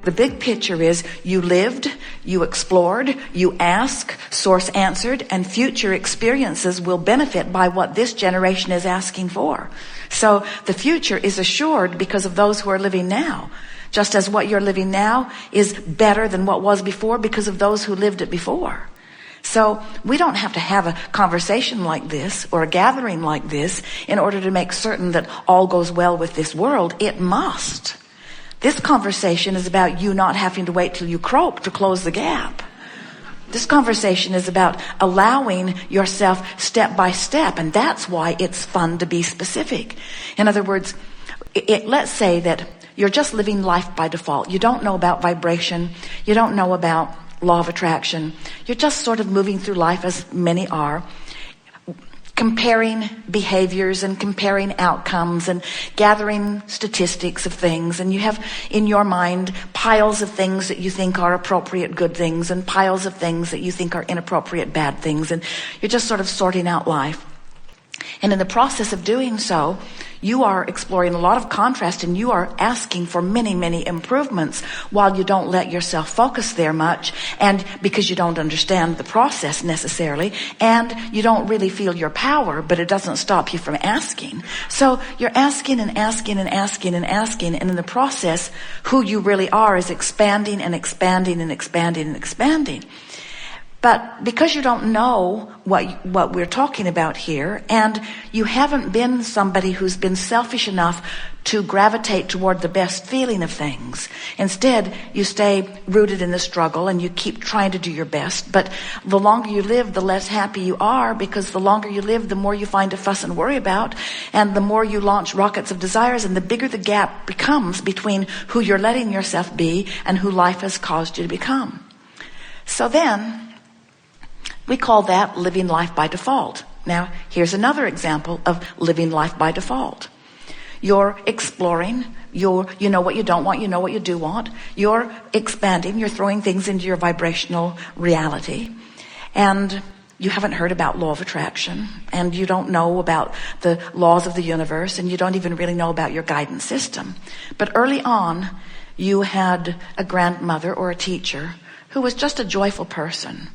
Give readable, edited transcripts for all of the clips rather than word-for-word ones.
The big picture is you lived, you explored, you asked, source answered, and future experiences will benefit by what this generation is asking for. So the future is assured because of those who are living now. Just as what you're living now is better than what was before because of those who lived it before. So we don't have to have a conversation like this or a gathering like this in order to make certain that all goes well with this world. It must. This conversation is about you not having to wait till you croak to close the gap. This conversation is about allowing yourself step by step, and that's why it's fun to be specific. In other words, let's say that you're just living life by default. You don't know about vibration. You don't know about law of attraction. You're just sort of moving through life as many are, comparing behaviors and comparing outcomes and gathering statistics of things. And you have in your mind piles of things that you think are appropriate good things and piles of things that you think are inappropriate bad things. And you're just sort of sorting out life. And in the process of doing so, you are exploring a lot of contrast and you are asking for many, many improvements while you don't let yourself focus there much, and because you don't understand the process necessarily, and you don't really feel your power, but it doesn't stop you from asking. So you're asking and asking and asking and asking, and in the process, who you really are is expanding and expanding and expanding and expanding. But because you don't know what we're talking about here, and you haven't been somebody who's been selfish enough to gravitate toward the best feeling of things, instead you stay rooted in the struggle and you keep trying to do your best. But the longer you live, the less happy you are, because the longer you live, the more you find to fuss and worry about, and the more you launch rockets of desires, and the bigger the gap becomes between who you're letting yourself be and who life has caused you to become. So then, we call that living life by default. Now, here's another example of living life by default. You're exploring, you know what you don't want, you know what you do want. You're expanding, you're throwing things into your vibrational reality. And you haven't heard about law of attraction, and you don't know about the laws of the universe, and you don't even really know about your guidance system. But early on, you had a grandmother or a teacher who was just a joyful person,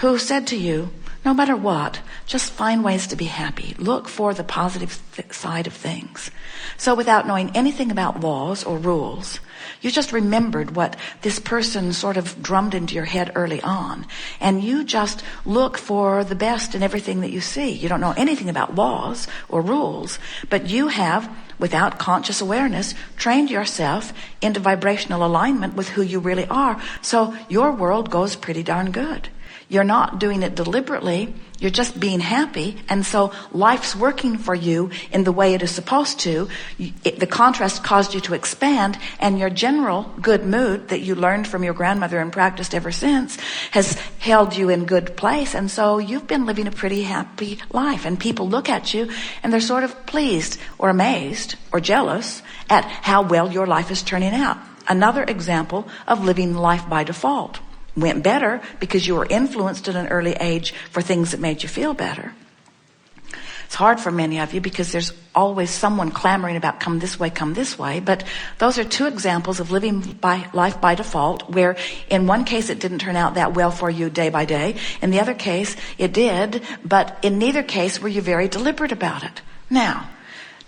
who said to you, no matter what, just find ways to be happy. Look for the positive side of things. So without knowing anything about laws or rules, you just remembered what this person sort of drummed into your head early on. And you just look for the best in everything that you see. You don't know anything about laws or rules, but you have, without conscious awareness, trained yourself into vibrational alignment with who you really are. So your world goes pretty darn good. You're not doing it deliberately. You're just being happy. And so life's working for you in the way it is supposed to. The contrast caused you to expand, and your general good mood that you learned from your grandmother and practiced ever since has held you in good place. And so you've been living a pretty happy life. And people look at you and they're sort of pleased or amazed or jealous at how well your life is turning out. Another example of living life by default. Went better because you were influenced at an early age for things that made you feel better. It's hard for many of you because there's always someone clamoring about come this way. But those are two examples of living life by default, where in one case it didn't turn out that well for you day by day. In the other case it did, but in neither case were you very deliberate about it. Now,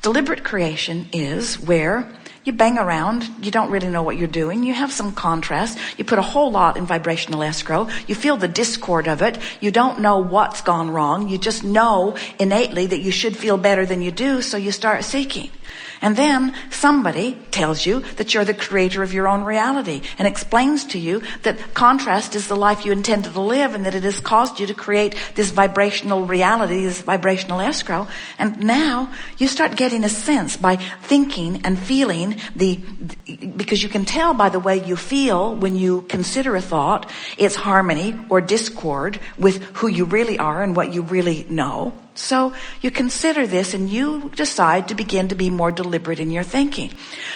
deliberate creation is where you bang around, you don't really know what you're doing, you have some contrast, you put a whole lot in vibrational escrow, you feel the discord of it, you don't know what's gone wrong, you just know innately that you should feel better than you do, so you start seeking. And then somebody tells you that you're the creator of your own reality and explains to you that contrast is the life you intended to live, and that it has caused you to create this vibrational reality, this vibrational escrow. And now you start getting a sense by thinking and feeling because you can tell by the way you feel when you consider a thought, its harmony or discord with who you really are and what you really know. So you consider this and you decide to begin to be more deliberate in your thinking.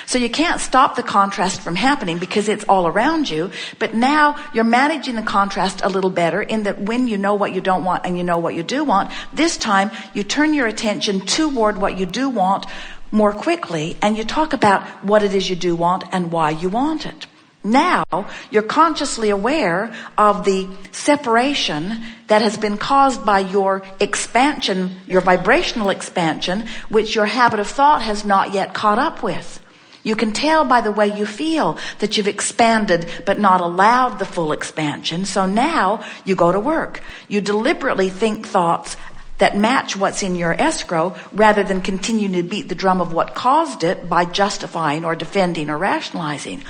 So you can't stop the contrast from happening because it's all around you, but now you're managing the contrast a little better in that when you know what you don't want and you know what you do want, this time you turn your attention toward what you do want more quickly, and you talk about what it is you do want and why you want it. Now, you're consciously aware of the separation that has been caused by your expansion, your vibrational expansion, which your habit of thought has not yet caught up with. You can tell by the way you feel that you've expanded but not allowed the full expansion. So now you go to work. You deliberately think thoughts that match what's in your escrow rather than continuing to beat the drum of what caused it by justifying or defending or rationalizing.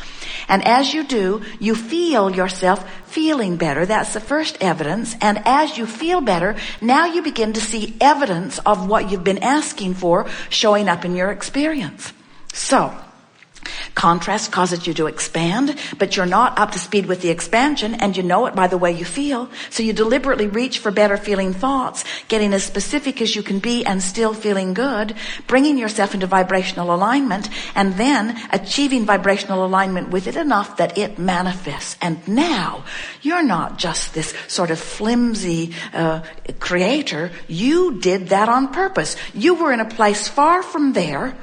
And as you do, you feel yourself feeling better. That's the first evidence. And as you feel better, now you begin to see evidence of what you've been asking for showing up in your experience. So, contrast causes you to expand, but you're not up to speed with the expansion, and you know it by the way you feel. So you deliberately reach for better feeling thoughts, getting as specific as you can be and still feeling good, bringing yourself into vibrational alignment, and then achieving vibrational alignment with it enough that it manifests. And now you're not just this sort of flimsy creator. You did that on purpose. You were in a place far from there.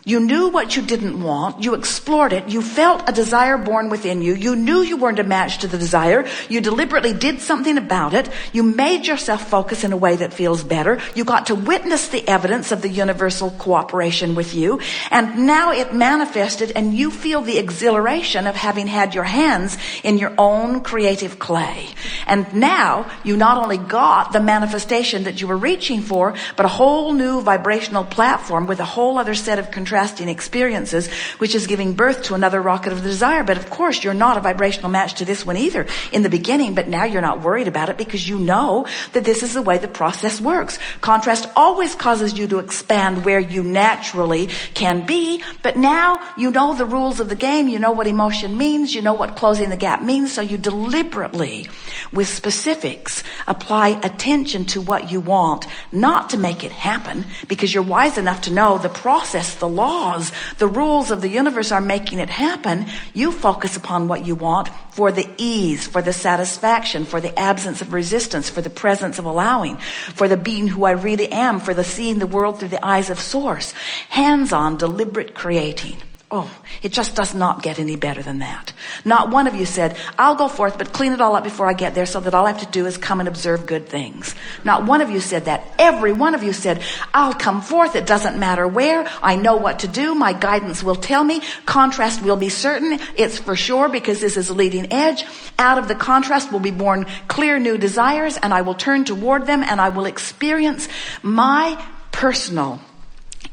You knew what you didn't want. You explored it. You felt a desire born within you. You knew you weren't a match to the desire. You deliberately did something about it. You made yourself focus in a way that feels better. You got to witness the evidence of the universal cooperation with you. And now it manifested, and you feel the exhilaration of having had your hands in your own creative clay. And now you not only got the manifestation that you were reaching for, but a whole new vibrational platform with a whole other set of contrasting experiences, which is giving birth to another rocket of the desire. But of course, you're not a vibrational match to this one either in the beginning, but now you're not worried about it because you know that this is the way the process works. Contrast always causes you to expand where you naturally can be, but now you know the rules of the game, you know what emotion means, you know what closing the gap means, so you deliberately, with specifics, apply attention to what you want, not to make it happen, because you're wise enough to know the process, the laws, the rules of the universe are making it happen. You focus upon what you want for the ease, for the satisfaction, for the absence of resistance, for the presence of allowing, for the being who I really am, for the seeing the world through the eyes of source. Hands-on, deliberate creating. Oh, it just does not get any better than that. Not one of you said, I'll go forth, but clean it all up before I get there so that all I have to do is come and observe good things. Not one of you said that. Every one of you said, I'll come forth. It doesn't matter where. I know what to do. My guidance will tell me. Contrast will be certain. It's for sure because this is a leading edge. Out of the contrast will be born clear new desires, and I will turn toward them, and I will experience my personal,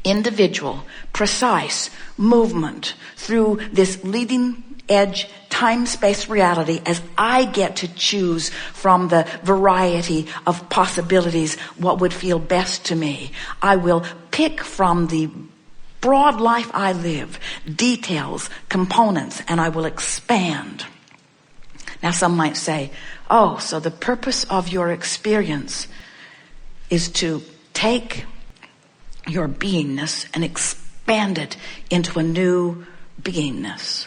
individual, precise movement through this leading edge time-space reality as I get to choose from the variety of possibilities what would feel best to me. I will pick from the broad life I live, details, components, and I will expand. Now some might say, oh, so the purpose of your experience is to take your beingness and expand it into a new beingness.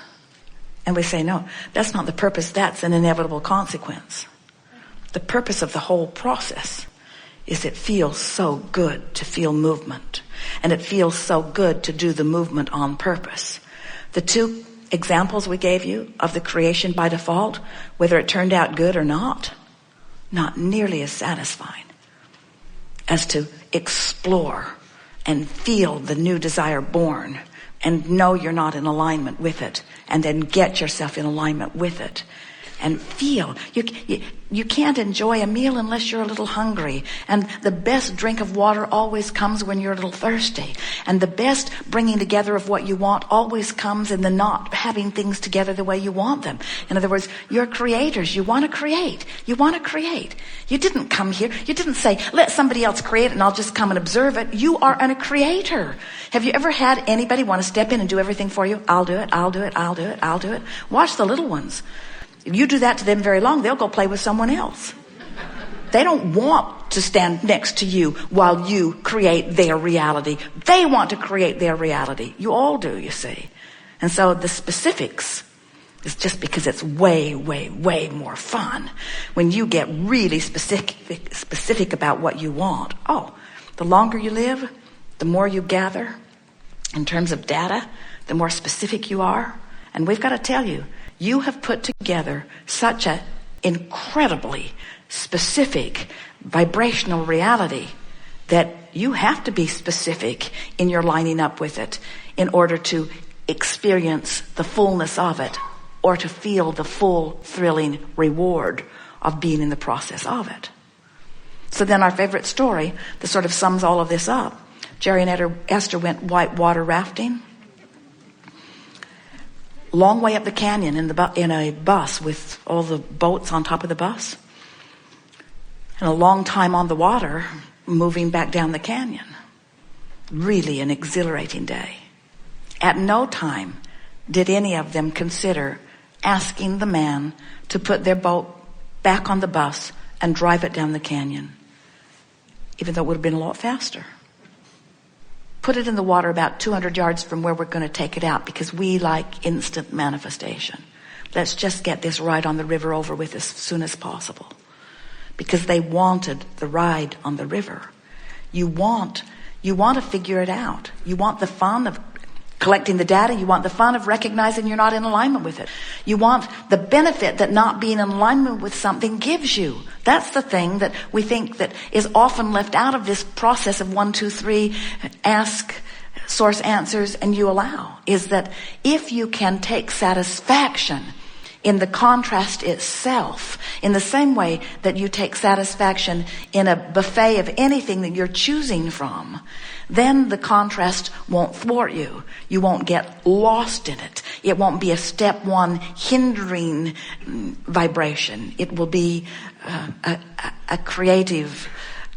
And we say, no, that's not the purpose. That's an inevitable consequence. The purpose of the whole process is it feels so good to feel movement. And it feels so good to do the movement on purpose. The two examples we gave you of the creation by default, whether it turned out good or not nearly as satisfying as to explore and feel the new desire born and know you're not in alignment with it, and then get yourself in alignment with it and feel. You can't enjoy a meal unless you're a little hungry, and the best drink of water always comes when you're a little thirsty, and the best bringing together of what you want always comes in the not having things together the way you want them. In other words, you're creators. You want to create. You didn't come here. You didn't say, let somebody else create it and I'll just come and observe it. You are a creator. Have you ever had anybody want to step in and do everything for you? I'll do it. Watch the little ones. If you do that to them very long, they'll go play with someone else. They don't want to stand next to you while you create their reality. They want to create their reality. You all do, you see. And so the specifics is just because it's way, way, way more fun when you get really specific about what you want. Oh, the longer you live, the more you gather, in terms of data, the more specific you are. And we've got to tell you, you have put together such an incredibly specific vibrational reality that you have to be specific in your lining up with it in order to experience the fullness of it, or to feel the full thrilling reward of being in the process of it. So then our favorite story that sort of sums all of this up. Jerry and Esther went whitewater rafting. Long way up the canyon in a bus with all the boats on top of the bus. And a long time on the water moving back down the canyon. Really an exhilarating day. At no time did any of them consider asking the man to put their boat back on the bus and drive it down the canyon, even though it would have been a lot faster. Put it in the water about 200 yards from where we're going to take it out, because we like instant manifestation. Let's just get this ride on the river over with as soon as possible. Because they wanted the ride on the river. You want to figure it out. You want the fun of collecting the data. You want the fun of recognizing you're not in alignment with it. You want the benefit that not being in alignment with something gives you. That's the thing that we think that is often left out of this process of 1, 2, 3, ask, source answers, and you allow. Is that if you can take satisfaction in the contrast itself, in the same way that you take satisfaction in a buffet of anything that you're choosing from, then the contrast won't thwart you. You won't get lost in it. It won't be a step one hindering vibration. It will be a creative,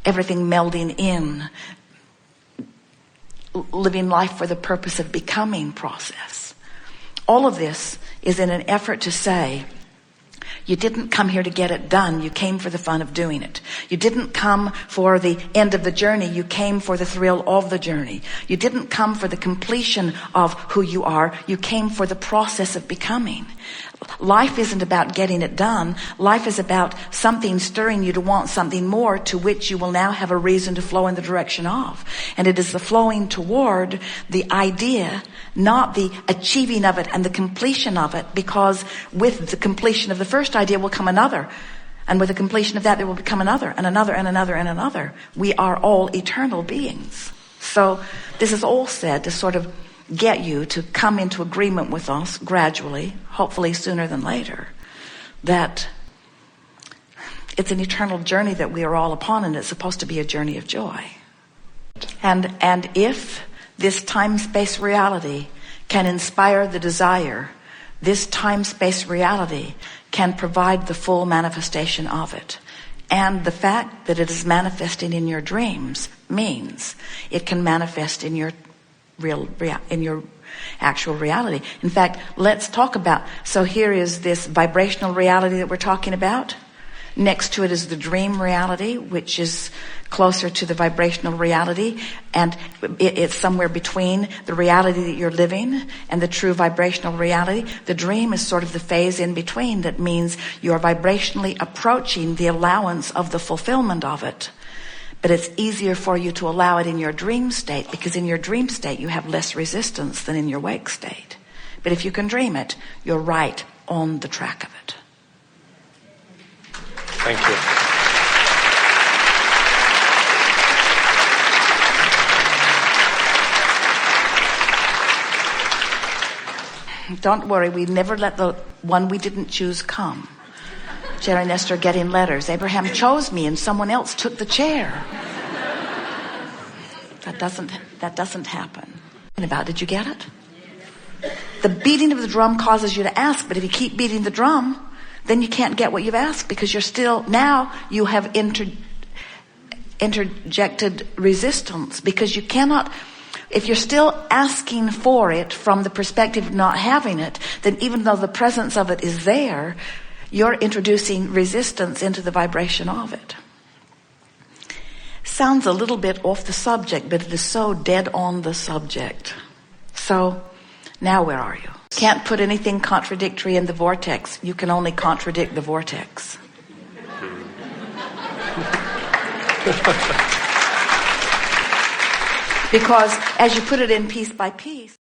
everything melding in, living life for the purpose of becoming process. All of this is in an effort to say, you didn't come here to get it done. You came for the fun of doing it. You didn't come for the end of the journey. You came for the thrill of the journey. You didn't come for the completion of who you are. You came for the process of becoming. Life isn't about getting it done. Life is about something stirring you to want something more, to which you will now have a reason to flow in the direction of. And it is the flowing toward the idea, not the achieving of it and the completion of it, because with the completion of the first idea will come another. And with the completion of that, there will become another and another and another and another. We are all eternal beings. So this is all said to sort of get you to come into agreement with us gradually, hopefully sooner than later, that it's an eternal journey that we are all upon, and it's supposed to be a journey of joy. And if this time-space reality can inspire the desire, this time-space reality can provide the full manifestation of it. And the fact that it is manifesting in your dreams means it can manifest in your actual reality. In fact, let's talk about, so here is this vibrational reality that we're talking about. Next to it is the dream reality, which is closer to the vibrational reality, and it's somewhere between the reality that you're living and the true vibrational reality. The dream is sort of the phase in between that means you're vibrationally approaching the allowance of the fulfillment of it. But it's easier for you to allow it in your dream state, because in your dream state you have less resistance than in your wake state. But if you can dream it, you're right on the track of it. Thank you. Don't worry, we never let the one we didn't choose come. Jerry and Esther getting letters. Abraham chose me and someone else took the chair. That doesn't happen. Did you get it? The beating of the drum causes you to ask, but if you keep beating the drum, then you can't get what you've asked, because now you have interjected resistance, because you cannot, if you're still asking for it from the perspective of not having it, then even though the presence of it is there, you're introducing resistance into the vibration of it. Sounds a little bit off the subject, but it is so dead on the subject. So, now where are you? Can't put anything contradictory in the vortex. You can only contradict the vortex. Because as you put it in piece by piece,